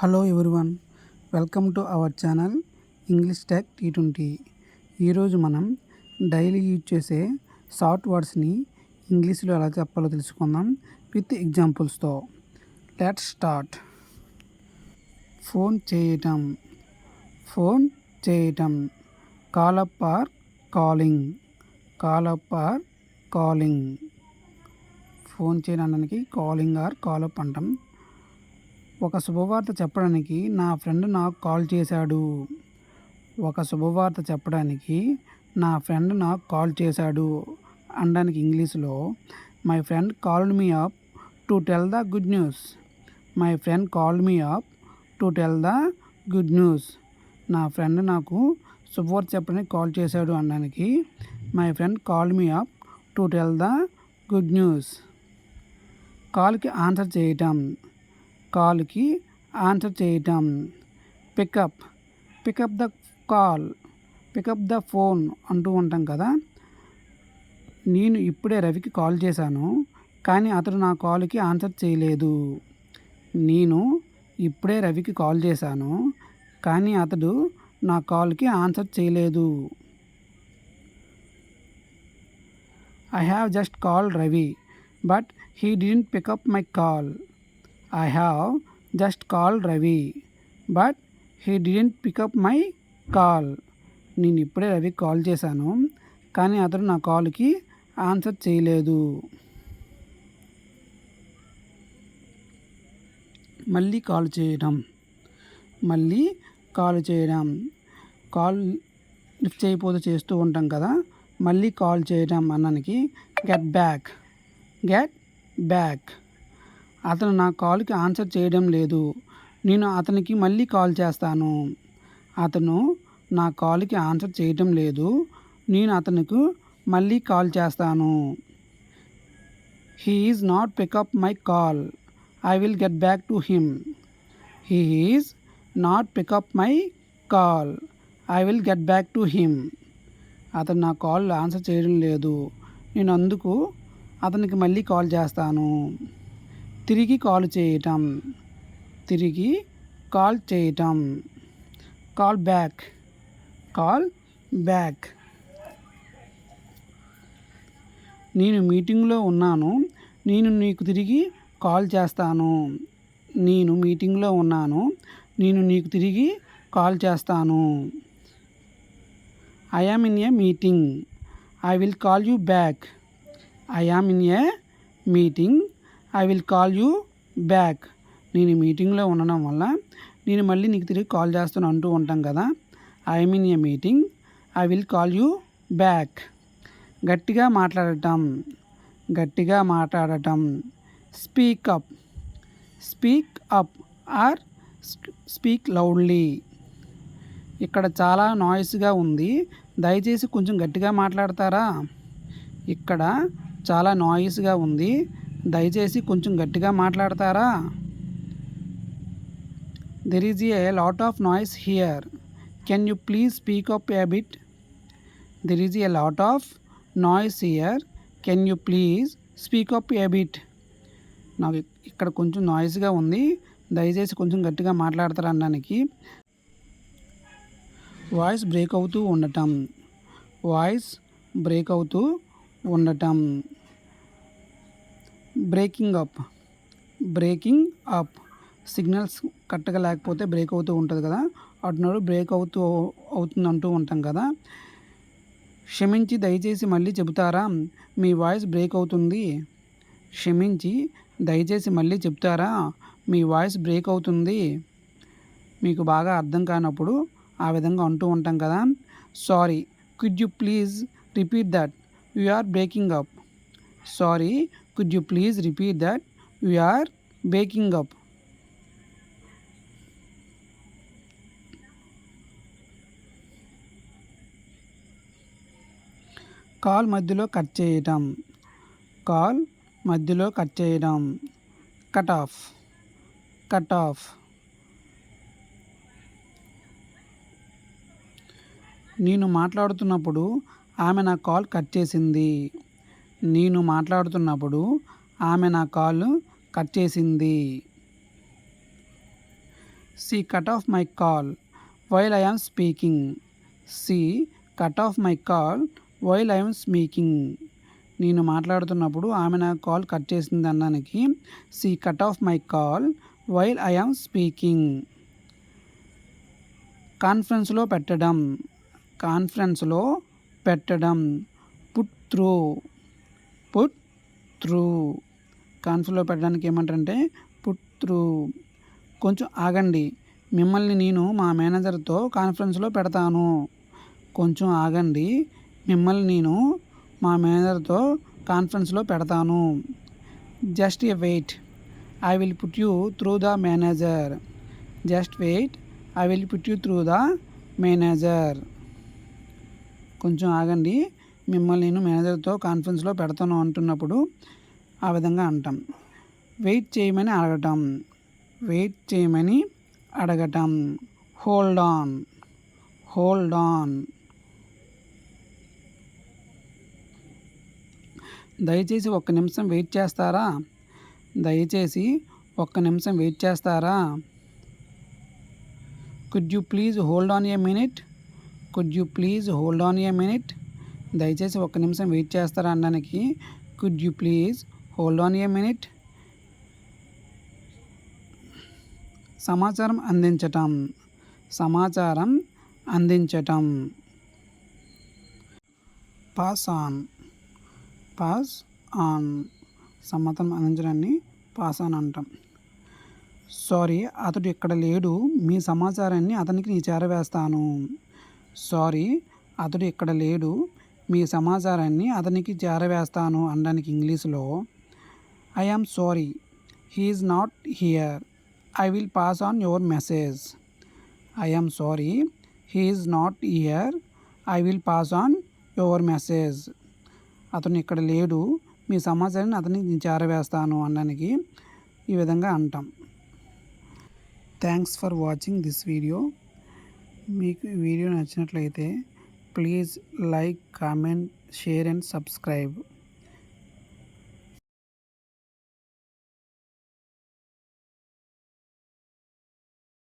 Hello everyone, welcome to our channel English tech T20. ఈరోజు మనం daily use చేసే short వర్డ్స్ని ఇంగ్లీష్లో ఎలా చెప్పాలో తెలుసుకుందాం విత్ ఎగ్జాంపుల్స్తో. Let's start. ఫోన్ చేయటం, ఫోన్ చేయటం. Call up or calling, call up or calling. Phone చేయడానికి కాలింగ్ ఆర్ కాల్ అప్ అంటాం. ఒక శుభవార్త చెప్పడానికి నా ఫ్రెండ్ నాకు కాల్ చేశాడు. ఒక శుభవార్త చెప్పడానికి నా ఫ్రెండ్ నాకు కాల్ చేశాడు అనడానికి ఇంగ్లీష్లో my friend called me up to tell the good news. My friend called me up to tell the good news. నా ఫ్రెండ్ నాకు శుభవార్త చెప్పడానికి కాల్ చేశాడు అనడానికి my friend called me up to tell the good news. కాల్కి answer చేయటం, కాల్కి answer చేయటం. Pick up, pick up the call, pick up the phone అంటూ ఉంటాం కదా. నేను ఇప్పుడే రవికి కాల్ చేశాను కానీ అతడు నా కాల్కి ఆన్సర్ చేయలేదు. నేను ఇప్పుడే రవికి కాల్ చేశాను కానీ అతడు నా కాల్కి ఆన్సర్ చేయలేదు. I have just called Ravi but he didn't pick up my call. I have just called Ravi, but he didn't pick up my call. నేను ఇప్పుడే రవికి కాల్ చేశాను కానీ అతడు నా కాల్కి ఆన్సర్ చేయలేదు. మళ్ళీ కాల్ చేయడం, మళ్ళీ కాల్ చేయడం. కాల్ లిఫ్ట్ చేయకపోతే చేస్తూ ఉంటాం కదా. మళ్ళీ కాల్ చేయడం అన్నానికి గెట్ బ్యాక్, గెట్ బ్యాక్. అతను నా కాల్కి ఆన్సర్ చేయడం లేదు, నేను అతనికి మళ్ళీ కాల్ చేస్తాను. అతను నా కాల్కి ఆన్సర్ చేయటం లేదు, నేను అతనికి మళ్ళీ కాల్ చేస్తాను. He is not pickup my call, I will get back to him. He is not pickup my call, I will get back to him. అతను నా కాల్ ఆన్సర్ చేయడం లేదు, నేను అందుకు అతనికి మళ్ళీ కాల్ చేస్తాను. తిరిగి కాల్ చేయటం, తిరిగి కాల్ చేయటం. Call back, call back. నేను మీటింగ్లో ఉన్నాను, నేను నీకు తిరిగి కాల్ చేస్తాను. నేను మీటింగ్లో ఉన్నాను, నేను నీకు తిరిగి కాల్ చేస్తాను. I am in a meeting, I will call you back. I am in a meeting, I will call you back. నేను మీటింగ్లో ఉండడం వల్ల నేను మళ్ళీ నీకు తిరిగి కాల్ చేస్తాను అంటూ ఉంటాం కదా. I mean A meeting, I will call you back. గట్టిగా మాట్లాడటం, గట్టిగా మాట్లాడటం. Speak up, speak up or speak loudly. ఇక్కడ చాలా నాయిస్గా ఉంది, దయచేసి కొంచెం గట్టిగా మాట్లాడతారా. ఇక్కడ చాలా నాయిస్గా ఉంది, దయచేసి కొంచెం గట్టిగా మాట్లాడతారా. There is a lot of noise here, can you please speak up A bit. There is a lot of noise here, can you please speak up A bit. నాకు ఇక్కడ కొంచెం నాయిస్గా ఉంది, దయచేసి కొంచెం గట్టిగా మాట్లాడతారా అనడానికి వాయిస్ బ్రేక్ అవుతూ ఉండటం, వాయిస్ బ్రేక్ అవుతూ ఉండటం. Breaking up, breaking up. Signals కరెక్ట్గా లేకపోతే బ్రేక్ అవుతూ ఉంటుంది కదా, అటునాడు బ్రేక్ అవుతుంది అంటూ ఉంటాం కదా. క్షమించి దయచేసి మళ్ళీ చెబుతారా, మీ వాయిస్ బ్రేక్ అవుతుంది. క్షమించి దయచేసి మళ్ళీ చెప్తారా, మీ వాయిస్ బ్రేక్ అవుతుంది. మీకు బాగా అర్థం కానప్పుడు ఆ విధంగా అంటూ ఉంటాం కదా. Sorry, could you please repeat that, you are breaking up. Sorry, could you please repeat that, we are breaking up. Call మధ్యలో కట్ చేయటం, కాల్ మధ్యలో కట్ చేయడం. Cut off, cut off. నేను మాట్లాడుతున్నప్పుడు ఆమె నా కాల్ కట్ చేసింది. నేను మాట్లాడుతున్నప్పుడు ఆమె నా కాల్ కట్ చేసింది. She cut off my call while I am speaking. She cut off my call while I am speaking. నేను మాట్లాడుతున్నప్పుడు ఆమె నా కాల్ కట్ చేసింది అనడానికి she cut off my call while I am speaking. కాన్ఫరెన్స్లో పెట్టడం. కాన్ఫరెన్స్లో పెట్టడం. Put through. Put through. కాన్ఫరెన్స్లో పెట్టడానికి ఏమంటారంటే పుట్ త్రూ. కొంచెం ఆగండి, మిమ్మల్ని నేను మా మేనేజర్తో కాన్ఫరెన్స్లో పెడతాను. కొంచెం ఆగండి, మిమ్మల్ని నేను మా మేనేజర్తో కాన్ఫరెన్స్లో పెడతాను. Just a wait, I will put you through the manager. Just wait, I will put you through the manager. కొంచెం ఆగండి, మిమ్మల్ని నేను మేనేజర్తో కాన్ఫరెన్స్లో పెడతాను అంటున్నప్పుడు ఆ విధంగా అంటాం. వెయిట్ చేయమని అడగటం. వెయిట్ చేయమని అడగటం. Hold on. Hold on. దయచేసి ఒక్క నిమిషం వెయిట్ చేస్తారా. దయచేసి ఒక్క నిమిషం వెయిట్ చేస్తారా. Could you please hold on a minute. Could you please hold on a minute. దయచేసి ఒక్క నిమిషం వెయిట్ చేస్తారా అనడానికి could you please hold on a minute. సమాచారం అందించటం. సమాచారం అందించటం. Pass on. Pass on. సమాచారం అందించడాన్ని పాస్ ఆన్ అంటాం. సారీ, అతడు ఇక్కడ లేడు, మీ సమాచారాన్ని అతనికి నీ చేరవేస్తాను. సారీ, అతడు ఇక్కడ లేడు, మీ సమాచారాన్ని అతనికి చేరవేస్తాను అనడానికి ఇంగ్లీష్లో I am sorry, he is not here, I will pass on your message. I am sorry, he is not here, I will pass on your message. అతను ఇక్కడ లేడు, మీ సమాచారాన్ని అతనికి చేరవేస్తాను అనడానికి ఈ విధంగా అంటాం. Thanks for watching this video. మీకు ఈ వీడియో నచ్చినట్లయితే please like, comment, share and subscribe.